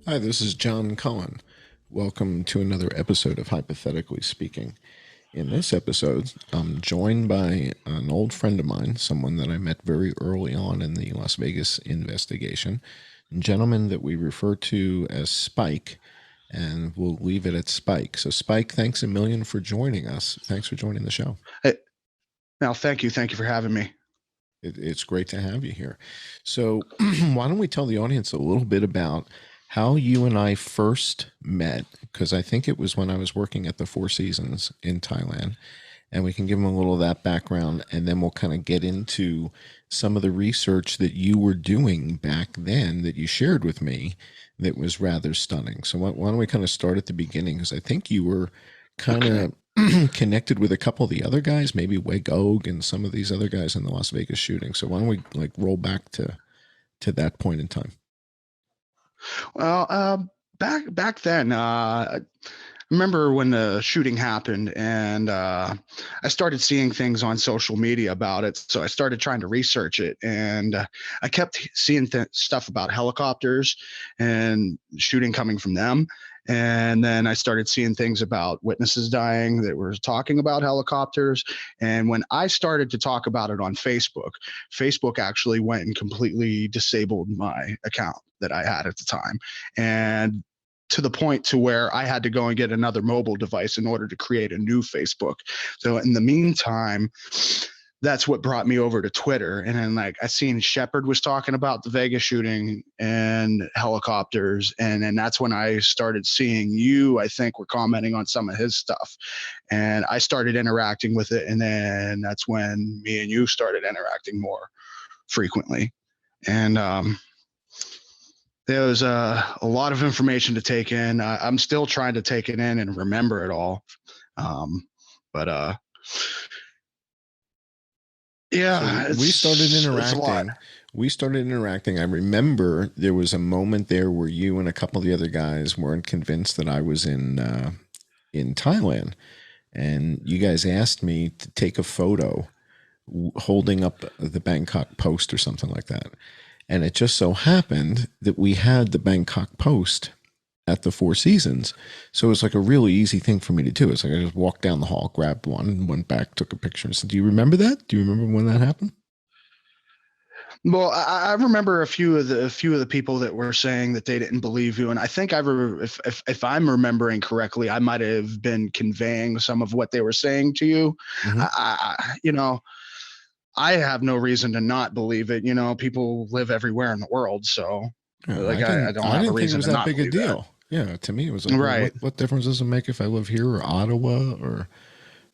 Hi, this is John Cullen. Welcome to another episode of Hypothetically Speaking. In this episode, I'm joined by an old friend of mine, someone that I met very early on in the Las Vegas investigation, a gentleman that we refer to as Spyke, and we'll leave it at Spyke. So, Spyke, thanks a million for joining us. Thanks for joining the show. Hey, now, thank you. Thank you for having me. It's great to have you here. So, why don't we tell the audience a little bit about how you and I first met, because I think it was when I was working at the Four Seasons in Thailand, and we can give them a little of that background, and then we'll kind of get into some of the research that you were doing back then that you shared with me that was rather stunning. So why don't we kind of start at the beginning, because I think you were kind of connected with a couple of the other guys, maybe Weg Og and some of these other guys in the Las Vegas shooting. So why don't we roll back to that point in time? Well, back then, I remember when the shooting happened, and I started seeing things on social media about it. So I started trying to research it, and I kept seeing stuff about helicopters and shooting coming from them. And then I started seeing things about witnesses dying that were talking about helicopters. And when I started to talk about it on Facebook, Facebook actually went and completely disabled my account that I had at the time. And to the point to where I had to go and get another mobile device in order to create a new Facebook. So in the meantime, that's what brought me over to Twitter. And then I seen Shepard was talking about the Vegas shooting and helicopters. And then that's when I started seeing you, I think, were commenting on some of his stuff. And I started interacting with it. And then that's when me and you started interacting more frequently. And there was a lot of information to take in. I'm still trying to take it in and remember it all. Yeah, so we started interacting. I remember there was a moment there where you and a couple of the other guys weren't convinced that I was in Thailand, and you guys asked me to take a photo holding up the Bangkok Post or something like that. And it just so happened that we had the Bangkok Post at the Four Seasons. So it was like a really easy thing for me to do. It's like I just walked down the hall, grabbed one, and went back, took a picture. So do you remember that? Do you remember when that happened? Well, I remember a few of the people that were saying that they didn't believe you, and I think if I'm remembering correctly, I might have been conveying some of what they were saying to you. Mm-hmm. I have no reason to not believe it. People live everywhere in the world, so yeah, I don't have a reason to not believe that. I didn't think it was that big a deal. Yeah, to me it was like, right. What difference does it make if I live here or Ottawa or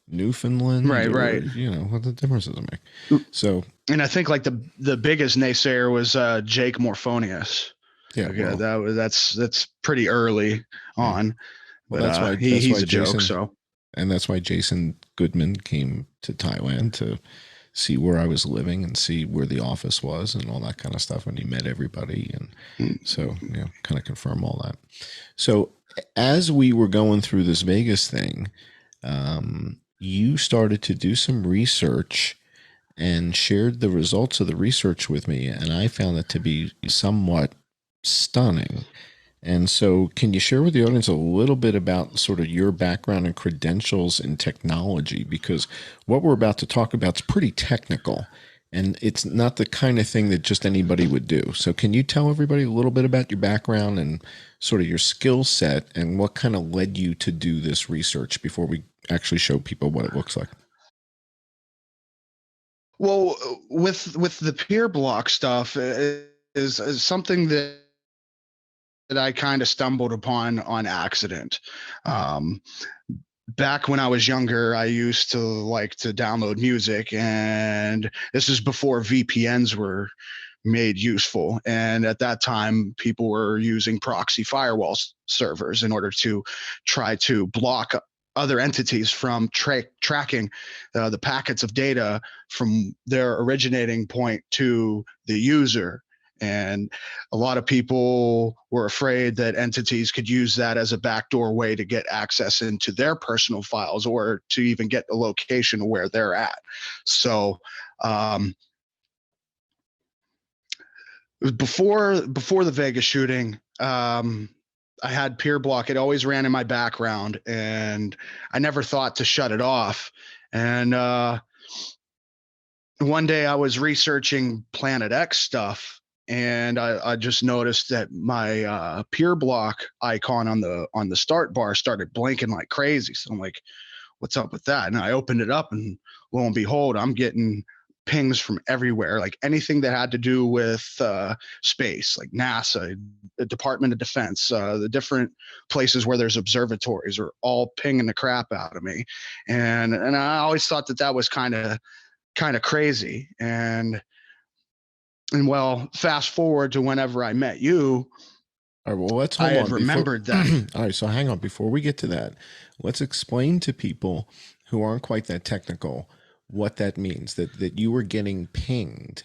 Newfoundland? Right. What the difference does it make? So, and I think the biggest naysayer was Jake Morphonius. Yeah, that's pretty early on. Well, but he's a joke. So, and that's why Jason Goodman came to Thailand to see where I was living and see where the office was and all that kind of stuff. And he met everybody. And so, kind of confirm all that. So as we were going through this Vegas thing, you started to do some research and shared the results of the research with me. And I found it to be somewhat stunning. And so can you share with the audience a little bit about sort of your background and credentials in technology? Because what we're about to talk about is pretty technical. And it's not the kind of thing that just anybody would do. So can you tell everybody a little bit about your background and sort of your skill set and what kind of led you to do this research before we actually show people what it looks like? Well, with the PeerBlock stuff is something that I kind of stumbled upon on accident. Um, Back when I was younger, I used to like to download music, and this is before VPNs were made useful. And at that time, people were using proxy firewall servers in order to try to block other entities from tracking the packets of data from their originating point to the user. And a lot of people were afraid that entities could use that as a backdoor way to get access into their personal files or to even get the location where they're at. So um, before the Vegas shooting, I had PeerBlock. It always ran in my background, and I never thought to shut it off. And one day I was researching Planet X stuff, and I just noticed that my PeerBlock icon on the start bar started blinking like crazy. So I'm like, "What's up with that?" And I opened it up, and lo and behold, I'm getting pings from everywhere, like anything that had to do with space, like NASA, the Department of Defense, the different places where there's observatories are all pinging the crap out of me. And I always thought that that was kind of crazy. And well, fast forward to whenever I met you, All right, well, let's I hold had on before. remembered that. All right, so hang on before we get to that. Let's explain to people who aren't quite that technical what that means. That you were getting pinged.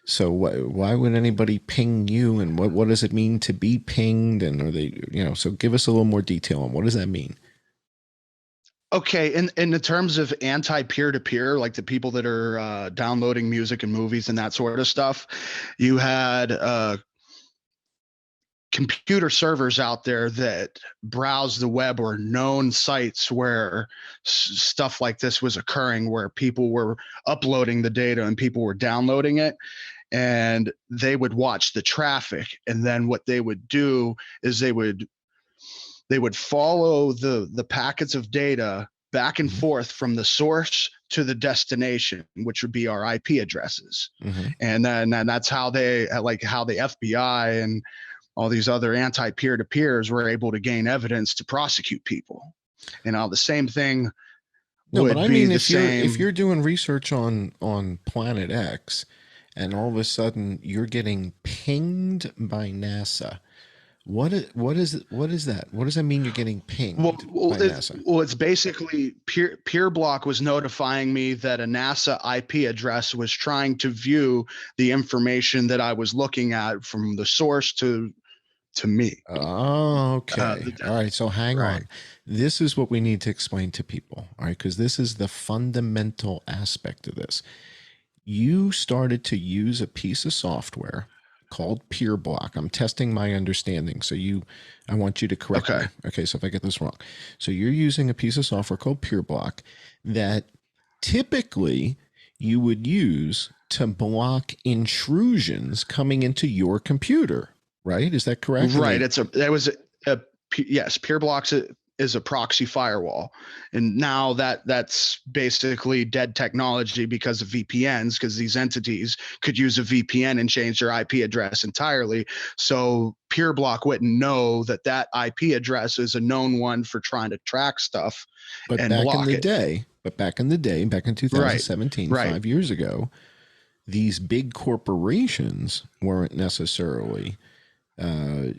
So why would anybody ping you, and what does it mean to be pinged? And are they, So give us a little more detail on what does that mean. Okay, in the terms of anti peer to peer, like the people that are downloading music and movies and that sort of stuff, you had computer servers out there that browse the web or known sites where stuff like this was occurring, where people were uploading the data and people were downloading it, and they would watch the traffic. And then what they would do is they would follow the packets of data back and Mm-hmm. forth from the source to the destination, which would be our IP addresses. Mm-hmm. And then that's how how the FBI and all these other anti peer to peers were able to gain evidence to prosecute people. And all the same thing No, but would I be mean, the if you're same. doing research on Planet X, and all of a sudden you're getting pinged by NASA, what is that? What does that mean? You're getting pinged by NASA? It's basically PeerBlock was notifying me that a NASA IP address was trying to view the information that I was looking at from the source to me. Oh, Uh, okay. All right. So hang right. on. This is what we need to explain to people. All right. Because this is the fundamental aspect of this. You started to use a piece of software called PeerBlock. I'm testing my understanding. I want you to correct Okay. me. Okay. So if I get this wrong, so you're using a piece of software called PeerBlock that typically you would use to block intrusions coming into your computer, right? Is that correct? And Right. they, Yes, PeerBlocks is a proxy firewall, and now that's basically dead technology because of VPNs, because these entities could use a VPN and change their IP address entirely. So PeerBlock wouldn't know that that IP address is a known one for trying to track stuff But and back in block the it. day, back in Right. 2017, Right. 5 years ago, these big corporations weren't necessarily. Uh,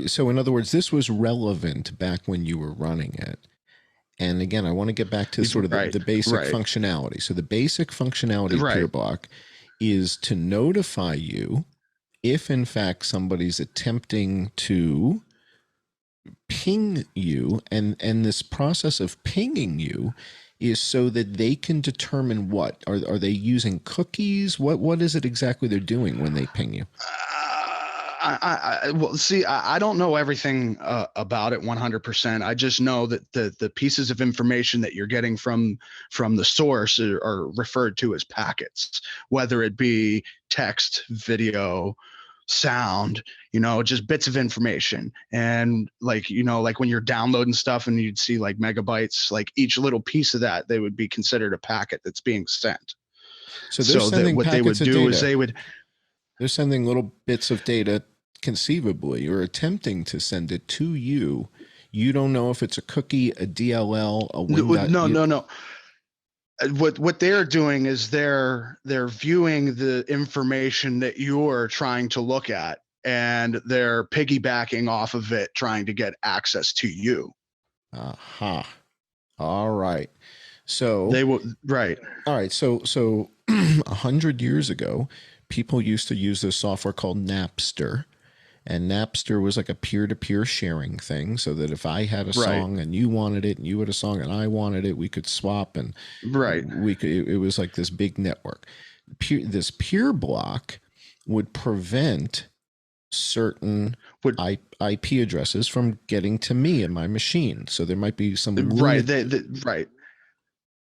so, in other words, this was relevant back when you were running it. And again, I want to get back to sort of Right. the basic Right. functionality. So, the basic functionality of Right. PeerBlock is to notify you if, in fact, somebody's attempting to ping you, and this process of pinging you is so that they can determine what are they using cookies, what is it exactly they're doing when they ping you? Well, see, I don't know everything about it 100%. I just know that the pieces of information that you're getting from the source are referred to as packets, whether it be text, video, sound, just bits of information. And like, like when you're downloading stuff and you'd see like megabytes, like each little piece of that, they would be considered a packet that's being sent. So they're So that sending what they packets would of do is data. they would They're sending little bits of data conceivably or attempting to send it to you. You don't know if it's a cookie, a DLL, a no, Win. no, no, no. What they're doing is they're viewing the information that you're trying to look at, and they're piggybacking off of it, trying to get access to you. Aha. All right. So, They will, right. all right. So 100 years ago, people used to use this software called Napster. And Napster was like a peer-to-peer sharing thing, so that if I had a Right. song and you wanted it, and you had a song and I wanted it, we could swap, and Right. we could. It was like this big network. This PeerBlock would prevent certain Would IP addresses from getting to me and my machine. So there might be some right. lunatic. Right.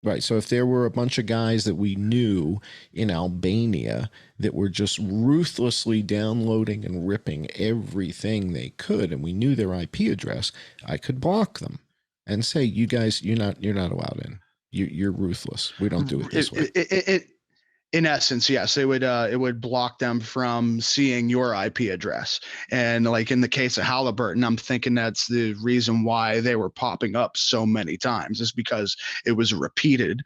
Right. So if there were a bunch of guys that we knew in Albania that were just ruthlessly downloading and ripping everything they could, and we knew their IP address, I could block them and say, "You guys, you're not allowed in. You're ruthless. We don't do it this way." It in essence, yes, it would block them from seeing your IP address. And like in the case of Halliburton, I'm thinking that's the reason why they were popping up so many times, is because it was a repeated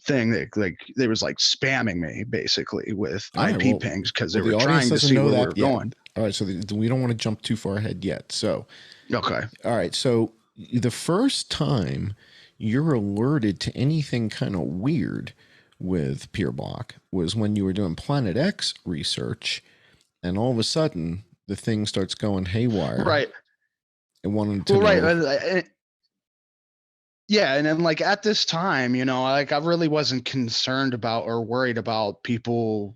thing that like they was like spamming me basically with All right. IP pings because they Well, were the audience trying to doesn't see know where we that were yet. going. All right. So we don't want to jump too far ahead yet. So, Okay. all right. So the first time you're alerted to anything kind of weird with PeerBlock was when you were doing Planet X research, and all of a sudden the thing starts going haywire Right. and wanted to Well, right. know. Yeah, and then like at this time, like I really wasn't concerned about or worried about people,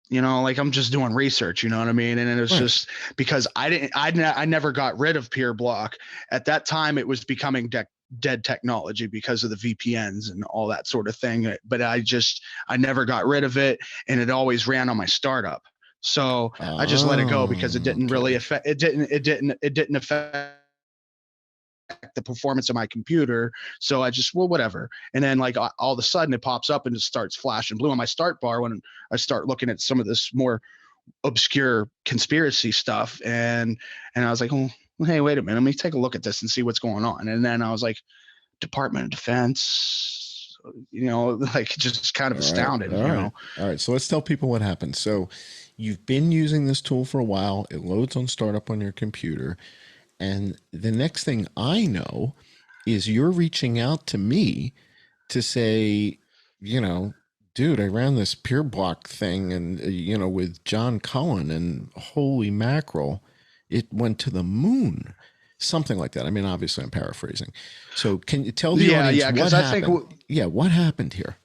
like I'm just doing research, you know what I mean? And it was Right. just because I never got rid of PeerBlock. At that time, it was becoming dead technology because of the VPNs and all that sort of thing. But I never got rid of it, and it always ran on my startup. So I just let it go because it Oh, didn't really okay. affect. It didn't affect the performance of my computer. So I just, well, whatever. And then like all of a sudden it pops up and it starts flashing blue on my start bar when I start looking at some of this more obscure conspiracy stuff. And I was like, oh, hey, wait a minute, let me take a look at this and see what's going on. And then I was like, Department of Defense, like just kind of All right. astounded, All right. All right. So let's tell people what happened. So you've been using this tool for a while. It loads on startup on your computer. And the next thing I know is you're reaching out to me to say, you know, dude, I ran this peer block thing and, with John Cullen, and holy mackerel, it went to the moon. Something like that. I mean, obviously, I'm paraphrasing. So, can you tell the Yeah, audience yeah, what because I think happened? Yeah, what happened here?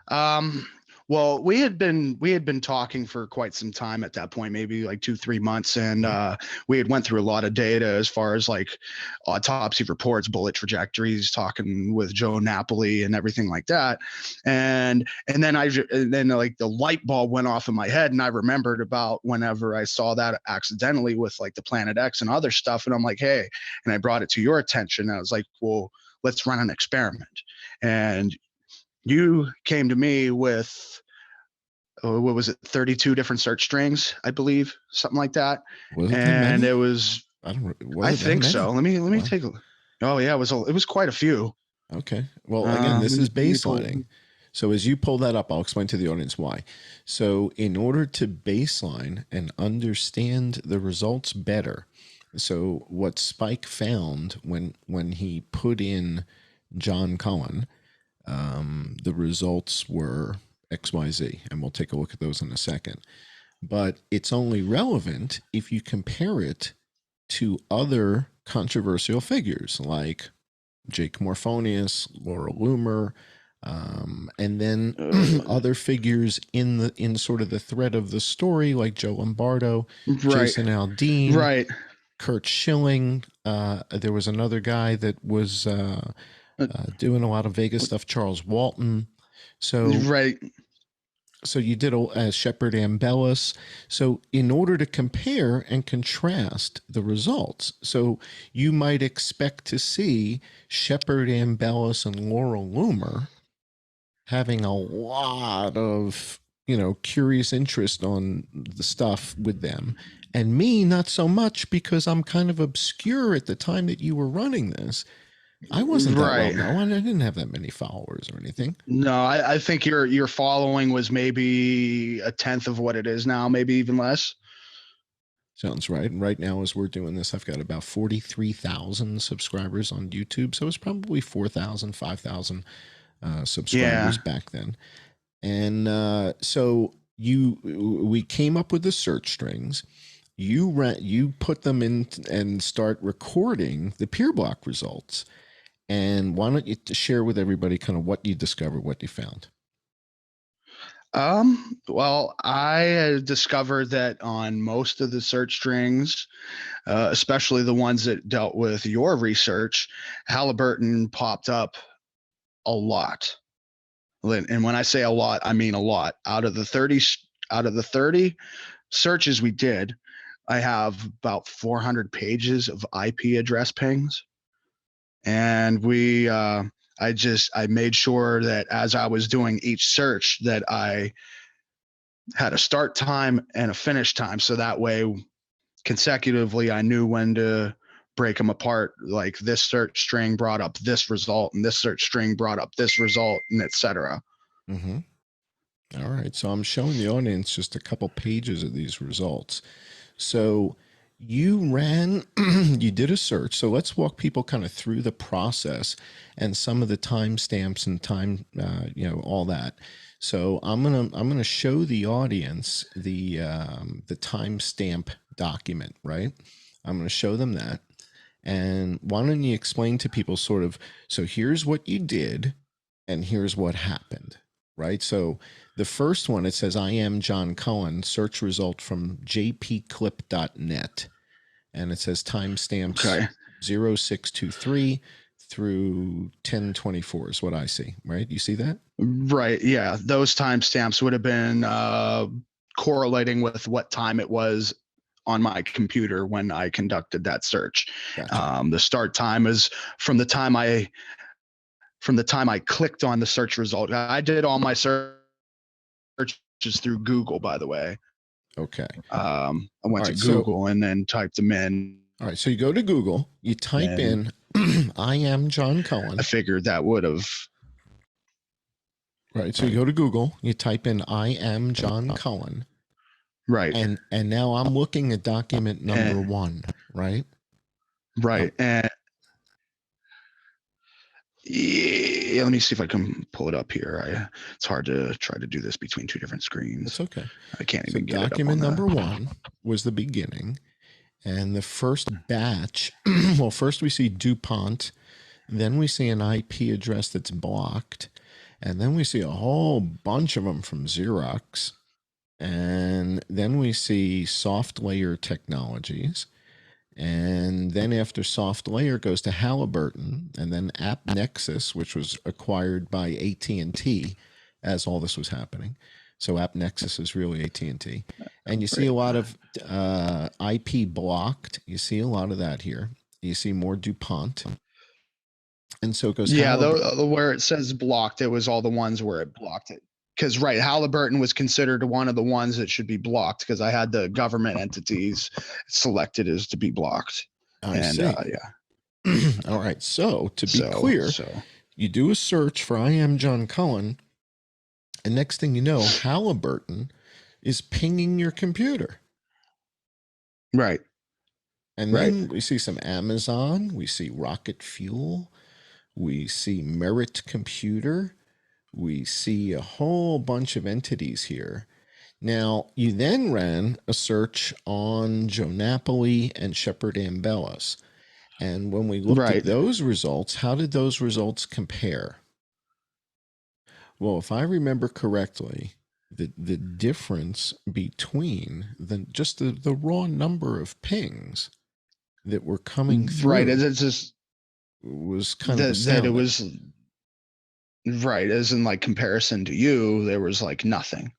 Um, well, we had been talking for quite some time at that point, maybe like 2, 3 months, and Mhm. we had went through a lot of data as far as like autopsy reports, bullet trajectories, talking with Joe Napoli and everything like that, and then like the light bulb went off in my head, and I remembered about whenever I saw that accidentally with like the Planet X and other stuff, and I'm like, hey, and I brought it to your attention, and I was like, well, let's run an experiment, and you came to me with what was it, 32 different search strings, I believe, something like that. Was it that And it many? was, Was I it that think so. many? Let me Wow. take a. Oh yeah, it was quite a few. Okay. Well, again, this is Let me pull. baselining. So as you pull that up, I'll explain to the audience why. So in order to baseline and understand the results better, so what Spike found when he put in John Cullen, the results were XYZ, and we'll take a look at those in a second. But it's only relevant if you compare it to other controversial figures like Jake Morphonius, Laura Loomer, And then Uh, other figures in sort of the thread of the story, like Joe Lombardo, right, Jason Aldean, right, Kurt Schilling. There was another guy that was uh, doing a lot of Vegas stuff, Charles Walton. So right, so you did Shepard Ambellis. So in order to compare and contrast the results, so you might expect to see Shepard Ambellis and Laurel Loomer having a lot of curious interest on the stuff with them, and me not so much because I'm kind of obscure at the time that you were running this. I wasn't that well right. known. I didn't have that many followers or anything. No, I think your following was maybe a tenth of what it is now, maybe even less. Sounds right. And right now, as we're doing this, I've got about 43,000 subscribers on YouTube. So it's probably 4,000, 5,000 subscribers Yeah. back then. And we came up with the search strings. You put them in and start recording the PeerBlock results. And why don't you share with everybody kind of what you discovered, what you found? Well, I discovered that on most of the search strings, especially the ones that dealt with your research, Halliburton popped up a lot. And when I say a lot, I mean a lot. Out of the 30 searches we did, I have about 400 pages of IP address pings. And I made sure that as I was doing each search that I had a start time and a finish time. So that way consecutively, I knew when to break them apart. Like this search string brought up this result and this search string brought up this result, and etc. Mm-hmm. All right. So I'm showing the audience just a couple pages of these results. So you did a search. So let's walk people kind of through the process and some of the timestamps and all that. So I'm gonna show the audience the timestamp document, right? I'm gonna show them that. And why don't you explain to people sort of, so here's what you did and here's what happened, right? So the first one, it says, I am John Cullen, search result from jpclip.net. And it says timestamps Okay. 0623 through 1024 is what I see, right? You see that? Right. Yeah. Those timestamps would have been correlating with what time it was on my computer when I conducted that search. Gotcha. The start time is from the time I clicked on the search result. I did all my searches through Google, by the way. Okay. I went All to right. So, Google and then typed them in, all right. So you go to Google, you type and in, I am John I Cullen. figured that would have. Right. So you go to Google, you type in, I am John Cullen. Right. And now I'm looking at document number And, 1, right? right. And yeah, let me see if I can pull it up here. It's hard to try to do this between two different That's screens. okay. I can't So even get it up on document number the. 1 was the beginning. And the first batch, well, first we see DuPont, then we see an IP address that's blocked, and then we see a whole bunch of them from Xerox, and then we see Soft Layer Technologies, and then after Soft Layer goes to Halliburton, and then AppNexus, which was acquired by AT&T as all this was happening. So AppNexus is really AT&T. And you see Right. a lot of IP blocked. You see a lot of that here. You see more DuPont. And so it goes Yeah, Halliburton. though, where it says blocked, it was all the ones where it blocked it. Because right, Halliburton was considered one of the ones that should be blocked because I had the government entities selected as to be blocked, I and see. yeah. All right. So to be So clear, so you do a search for I am John Cullen. And next thing you know, Halliburton is pinging your computer. right, And right, then we see some Amazon, we see Rocket Fuel, we see Merit Computer, we see a whole bunch of entities here. Now, you then ran a search on Joe Napoli and Shepard Ambellas. And when we looked at right. those results, how did those results compare? Well, if I remember correctly, the difference between the raw number of pings that were coming Right. through It's just was kind of that it astounding. was right. As in like comparison to you, there was like nothing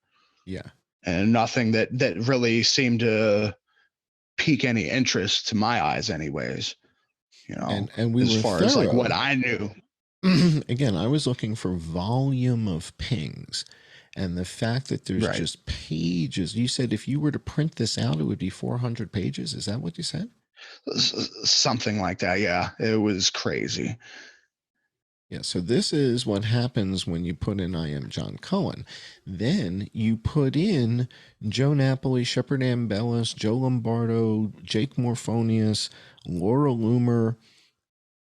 Yeah. and nothing that really seemed to pique any interest to my eyes anyways, And we as were far as like what thorough. I knew. Again, I was looking for volume of pings. And the fact that there's Right. just pages. You said if you were to print this out, it would be 400 pages. Is that what you said? Something like that. Yeah. It was crazy. Yeah, so this is what happens when you put in I am John Cohen. Then you put in Joe Napoli, Shepard Ambellis, Joe Lombardo, Jake Morphonius, Laura Loomer,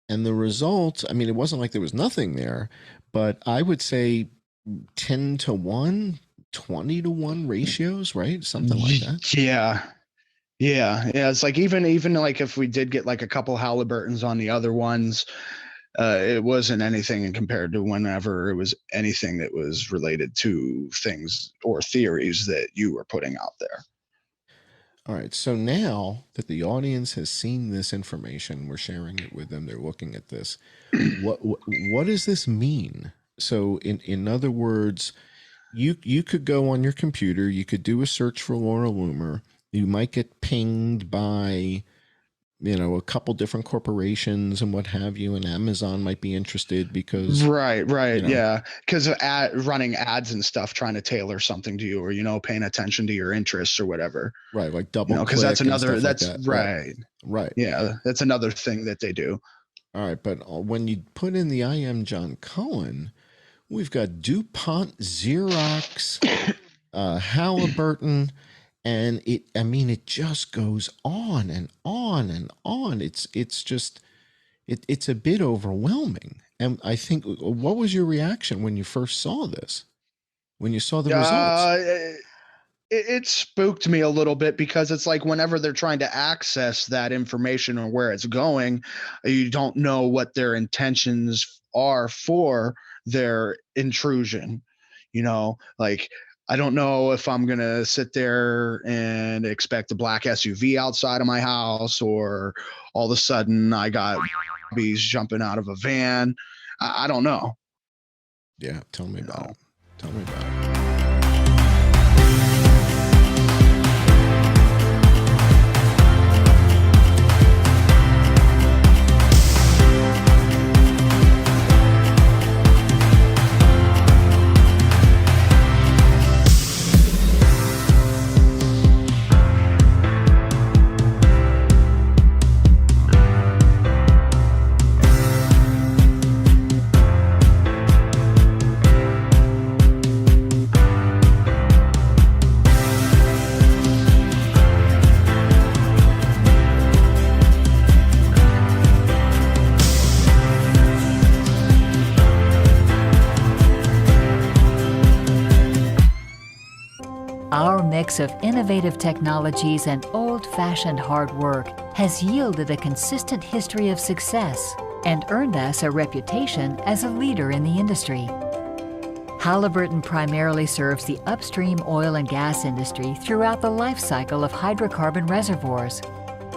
and the results, I mean, it wasn't like there was nothing there, but I would say 10 to 1, 20 to 1 ratios, right? Something like that. Yeah. Yeah. Yeah. It's like even like if we did get like a couple Halliburtons on the other ones, it wasn't anything compared to whenever it was anything that was related to things or theories that you were putting out there. All right. So now that the audience has seen this information, we're sharing it with them. They're looking at this. What does this mean? So in other words, you could go on your computer, you could do a search for Laura Loomer. You might get pinged by a couple different corporations and what have you, and Amazon might be interested because Right. you know Yeah. Because running ads and stuff, trying to tailor something to you, or paying attention to your interests or whatever. right, like double Because that's click and another. stuff like That's that. right. Right. Yeah, that's another thing that they do. All right, but when you put in the I am John Cohen, we've got DuPont, Xerox, Halliburton, and it just goes on and on and on. It's a bit overwhelming. And I think, what was your reaction when you first saw this? When you saw the results? It spooked me a little bit because it's like whenever they're trying to access that information or where it's going, you don't know what their intentions are for their intrusion. Like I don't know if I'm going to sit there and expect a black SUV outside of my house, or all of a sudden I got bees jumping out of a van. I don't know. Yeah, tell me You about know. it. Tell me about it. Our mix of innovative technologies and old-fashioned hard work has yielded a consistent history of success and earned us a reputation as a leader in the industry. Halliburton primarily serves the upstream oil and gas industry throughout the life cycle of hydrocarbon reservoirs.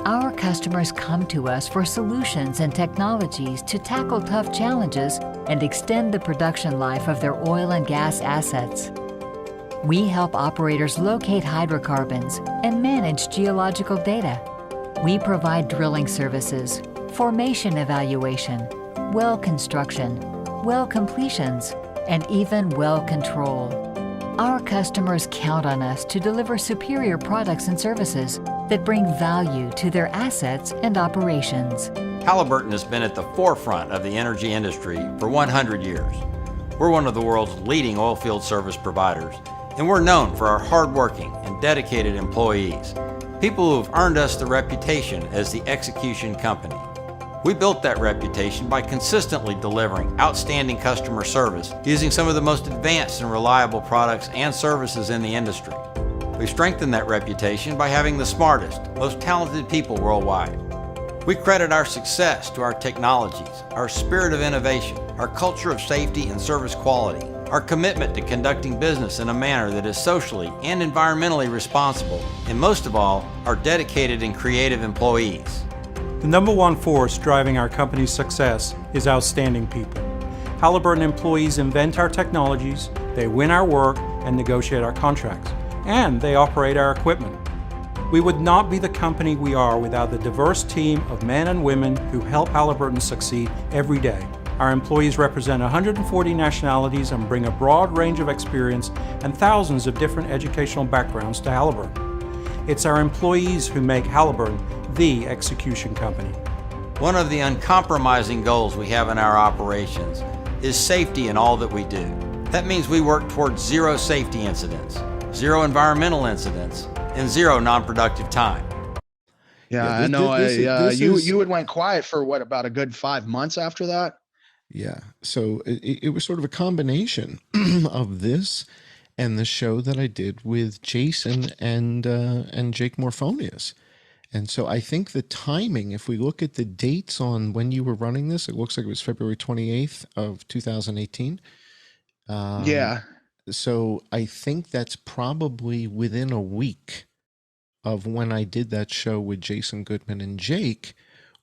Our customers come to us for solutions and technologies to tackle tough challenges and extend the production life of their oil and gas assets. We help operators locate hydrocarbons and manage geological data. We provide drilling services, formation evaluation, well construction, well completions, and even well control. Our customers count on us to deliver superior products and services that bring value to their assets and operations. Halliburton has been at the forefront of the energy industry for 100 years. We're one of the world's leading oilfield service providers, and we're known for our hardworking and dedicated employees, people who have earned us the reputation as the execution company. We built that reputation by consistently delivering outstanding customer service using some of the most advanced and reliable products and services in the industry. We strengthened that reputation by having the smartest, most talented people worldwide. We credit our success to our technologies, our spirit of innovation, our culture of safety and service quality, our commitment to conducting business in a manner that is socially and environmentally responsible, and most of all, our dedicated and creative employees. The number one force driving our company's success is outstanding people. Halliburton employees invent our technologies, they win our work, and negotiate our contracts, and they operate our equipment. We would not be the company we are without the diverse team of men and women who help Halliburton succeed every day. Our employees represent 140 nationalities and bring a broad range of experience and thousands of different educational backgrounds to Halliburton. It's our employees who make Halliburton the execution company. One of the uncompromising goals we have in our operations is safety in all that we do. That means we work towards zero safety incidents, zero environmental incidents, and zero non-productive time. Yeah, I know. You had went quiet for what, about a good 5 months after that? Yeah. So it was sort of a combination of this and the show that I did with Jason and Jake Morphonius. And so I think the timing, if we look at the dates on when you were running this, it looks like it was February 28th of 2018. Yeah. So I think that's probably within a week of when I did that show with Jason Goodman and Jake,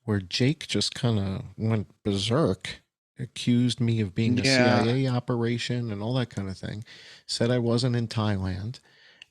where Jake just kind of went berserk, accused me of being a CIA operation and all that kind of thing, said I wasn't in Thailand.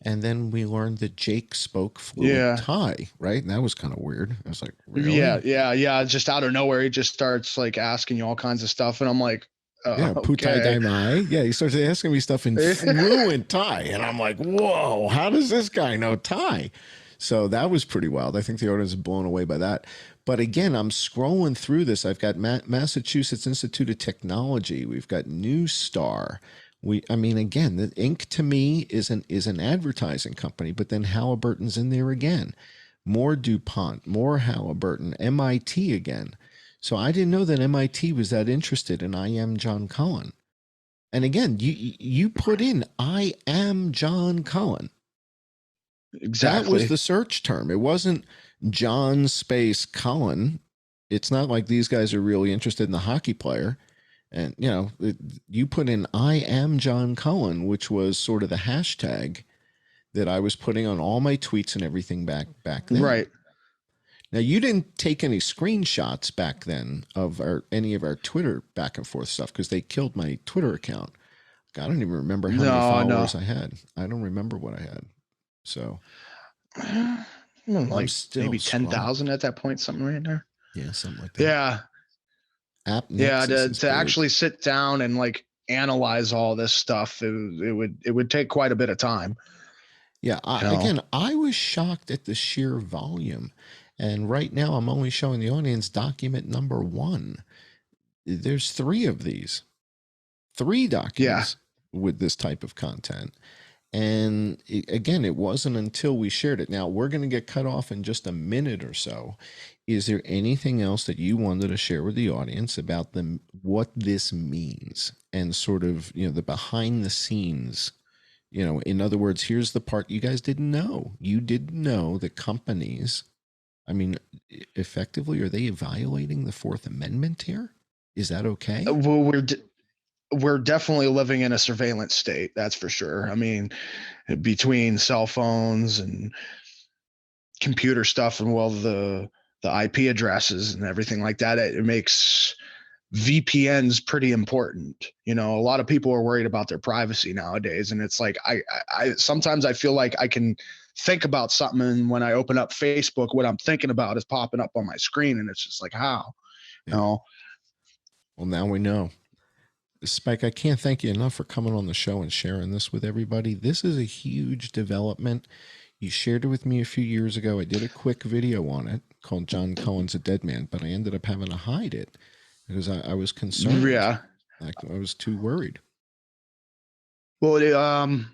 And then we learned that Jake spoke fluent Thai, right? And that was kind of weird. I was like, really? Yeah. Just out of nowhere, he just starts like asking you all kinds of stuff. And I'm like, Putai Dai Mai. Yeah, he starts asking me stuff in fluent Thai. And I'm like, whoa, how does this guy know Thai? So that was pretty wild. I think the audience is blown away by that. But again, I'm scrolling through this. I've got Massachusetts Institute of Technology. We've got New Star. Again, the Inc. to me is an advertising company, but then Halliburton's in there again. More DuPont, more Halliburton, MIT again. So I didn't know that MIT was that interested in I am John Cullen. And again, you put in I am John Cullen. Exactly. That was the search term. It wasn't John space Cullen. It's not like these guys are really interested in the hockey player. And, you put in I am John Cullen, which was sort of the hashtag that I was putting on all my tweets and everything back then. Right. Now, you didn't take any screenshots back then of any of our Twitter back and forth stuff because they killed my Twitter account. I don't even remember how many followers I had. I don't remember what I had. So, like maybe 10,000 at that point, something right there. Yeah, something like that. Yeah. To actually sit down and like analyze all this stuff, it would take quite a bit of time. Yeah. Again, I was shocked at the sheer volume. And right now I'm only showing the audience document number 1. There's 3 of these, 3 documents with this type of content. And again, it wasn't until we shared it. Now we're going to get cut off in just a minute or so. Is there anything else that you wanted to share with the audience about what this means and sort of, the behind the scenes, in other words, here's the part you guys didn't know. You didn't know that companies, effectively, are they violating the 4th Amendment here? Is that okay? Well, we're definitely living in a surveillance state. That's for sure. Between cell phones and computer stuff and the IP addresses and everything like that, it makes VPNs pretty important. A lot of people are worried about their privacy nowadays. And it's like, I sometimes I feel like I can think about something. And when I open up Facebook, what I'm thinking about is popping up on my screen. And it's just like, how? Well, now we know. Spyke, I can't thank you enough for coming on the show and sharing this with everybody. This is a huge development. You shared it with me a few years ago. I did a quick video on it called John Cullen's a Dead Man, but I ended up having to hide it because I was concerned. Yeah. I was too worried. Well,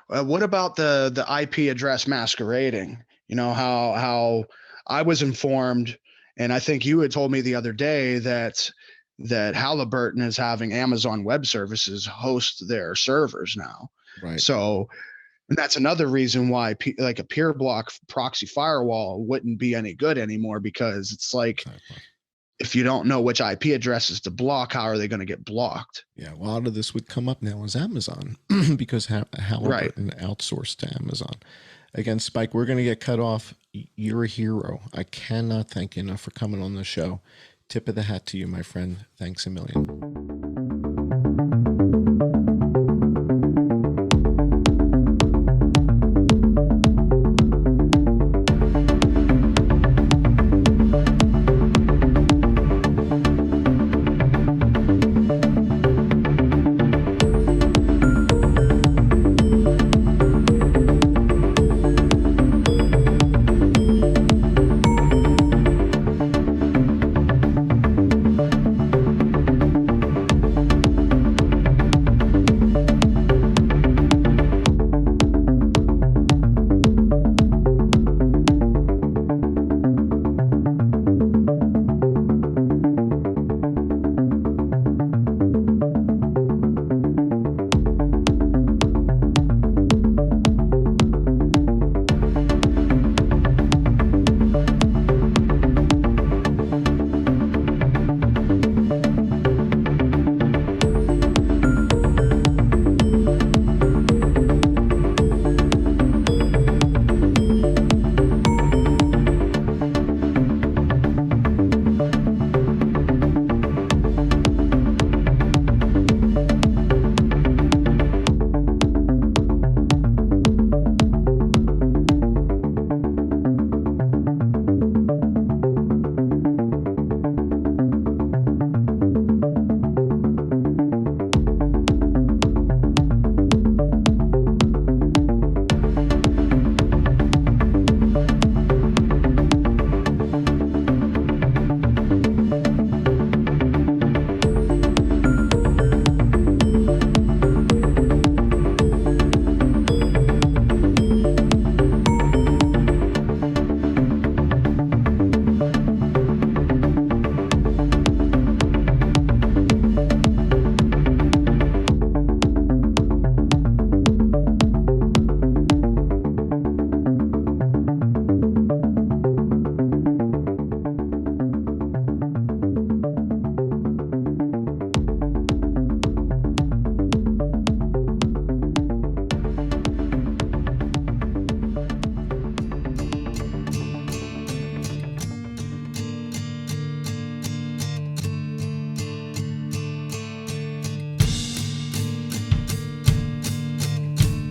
what about the IP address masquerading? How I was informed, and I think you had told me the other day that Halliburton is having Amazon Web Services host their servers now. Right. So that's another reason why like a PeerBlock proxy firewall wouldn't be any good anymore, because it's like, if you don't know which IP addresses to block, how are they going to get blocked? Yeah, a lot of this would come up now as Amazon because Halliburton outsourced to Amazon. Again, Spike, we're going to get cut off. You're a hero. I cannot thank you enough for coming on the show. Tip of the hat to you, my friend. Thanks a million.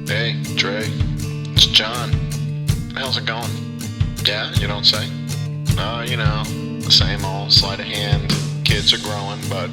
Hey, Dre. It's John. How's it going? Yeah, you don't say? You know, the same old sleight of hand. Kids are growing, but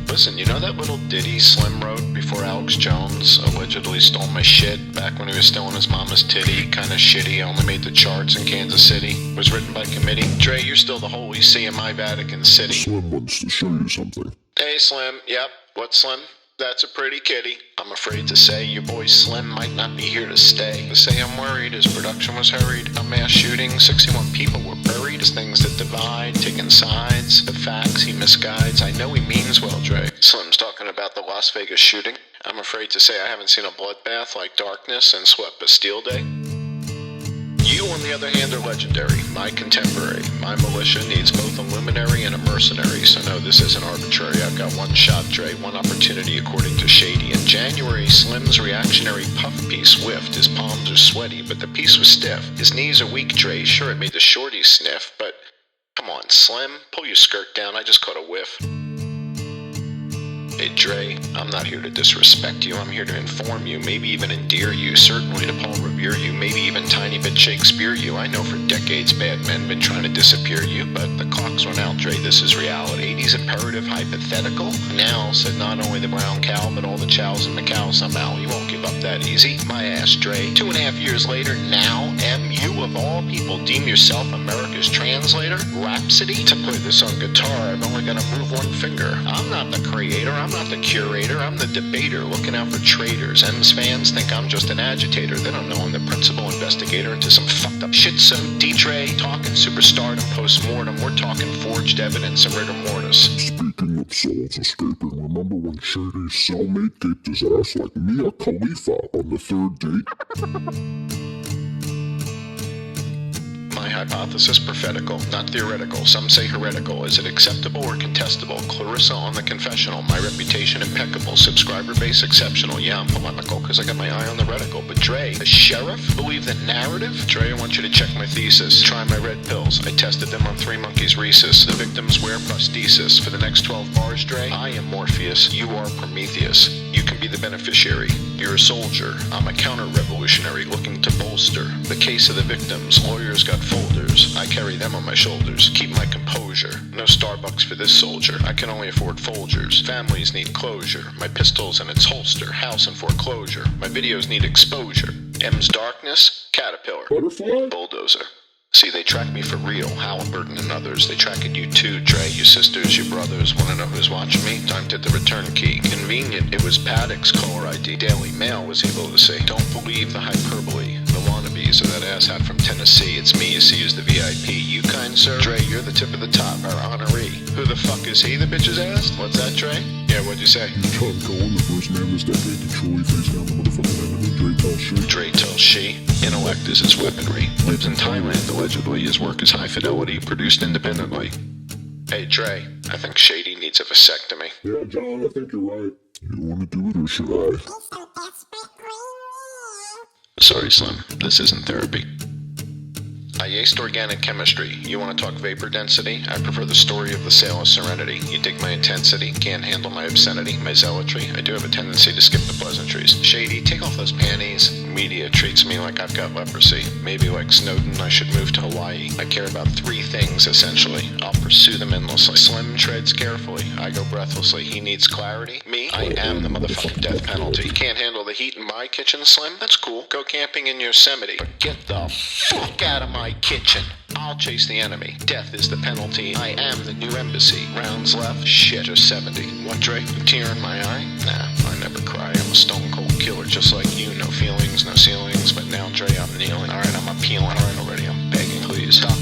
listen, you know that little ditty Slim wrote before Alex Jones allegedly stole my shit back when he was still in his mama's titty? Kinda shitty, only made the charts in Kansas City. Was written by committee. Dre, you're still the Holy See in my Vatican City. Slim wants to show you something. Hey, Slim. Yep. What, Slim? That's a pretty kitty. I'm afraid to say your boy Slim might not be here to stay. To say I'm worried, his production was hurried. A mass shooting, 61 people were buried. As things that divide, taking sides. The facts he misguides. I know he means well, Dre. Slim's talking about the Las Vegas shooting. I'm afraid to say I haven't seen a bloodbath like Darkness and Swept Bastille Day. You, on the other hand, are legendary, my contemporary. My militia needs both a luminary and a mercenary, so no, this isn't arbitrary. I've got one shot, Dre, one opportunity, according to Shady. In January, Slim's reactionary puff piece whiffed. His palms are sweaty, but the piece was stiff. His knees are weak, Dre. Sure, it made the shorties sniff, but come on, Slim, pull your skirt down. I just caught a whiff. Hey, Dre, I'm not here to disrespect you. I'm here to inform you, maybe even endear you, certainly to Paul Revere you, maybe even tiny bit Shakespeare you. I know for decades bad men been trying to disappear you, but the clock's run out, Dre. This is reality. 80s imperative hypothetical. Now, said not only the brown cow, but all the chows in Macau somehow. You won't give up that easy. My ass, Dre. 2.5 years later, now, you of all people deem yourself America's translator? Rhapsody? To play this on guitar, I've only got to move one finger. I'm not the creator, I'm not the curator, I'm the debater, looking out for traitors. M's fans think I'm just an agitator. They don't know I'm the principal investigator into some fucked up shit. So D-Dre, talking superstardom post-mortem, we're talking forged evidence and rigor mortis. Speaking of souls escaping, remember when Shady's cellmate gaped his ass like Mia Khalifa on the third date? My my hypothesis prophetical, not theoretical. Some say heretical. Is it acceptable or contestable? Clarissa on the confessional. My reputation impeccable. Subscriber base exceptional. Yeah, I'm polemical because I got my eye on the reticle. But Dre, the sheriff? Believe the narrative? Dre, I want you to check my thesis. Try my red pills. I tested them on 3 monkeys rhesus. The victims wear prosthesis. For the next 12 bars, Dre, I am Morpheus. You are Prometheus. You can be the beneficiary. You're a soldier. I'm a counter-revolutionary looking to bolster the case of the victims. Lawyers got folders. I carry them on my shoulders. Keep my composure. No Starbucks for this soldier. I can only afford Folgers. Families need closure. My pistol's in its holster. House in foreclosure. My videos need exposure. M's darkness. Caterpillar. Butterfly? Bulldozer. See, they track me for real, Halliburton and others. They tracking you too, Dre, your sisters, your brothers. Wanna know who's watching me? Time to hit the return key. Convenient, it was Paddock's caller ID. Daily Mail was able to say, don't believe the hyperbole. The wannabes or that asshat from Tennessee. It's me you see as the VIP. You kind sir? Dre, you're the tip of the top, our honoree. Who the fuck is he, the bitches asked? What's that, Dre? Yeah, what'd you say? Tom Cohen, the first man this decade to truly face down the motherfucking enemy, Dre tells she. Dre tells she. Intellect is his weaponry. Lives in Thailand, allegedly. His work is high fidelity, produced independently. Hey, Dre, I think Shady needs a vasectomy. Yeah, John, I think you're right. You wanna do it or should I? Sorry, Slim. This isn't therapy. I aced organic chemistry. You want to talk vapor density? I prefer the story of the sale of serenity. You dig my intensity? Can't handle my obscenity, my zealotry? I do have a tendency to skip the pleasantries. Shady, take off those panties. Media treats me like I've got leprosy. Maybe like Snowden, I should move to Hawaii. I care about 3 things, essentially. I'll pursue them endlessly. Slim treads carefully. I go breathlessly. He needs clarity. Me? I am the motherfucking death penalty. Can't handle the heat in my kitchen, Slim? That's cool. Go camping in Yosemite. But get the fuck out of my kitchen. I'll chase the enemy. Death is the penalty. I am the new embassy. Rounds left? Shit, just 70. What, Dre? A tear in my eye? Nah, I never cry. I'm a stone cold killer just like you. No feelings, no ceilings. But now, Dre, I'm kneeling. Alright, I'm appealing. Alright, already, I'm begging. Please stop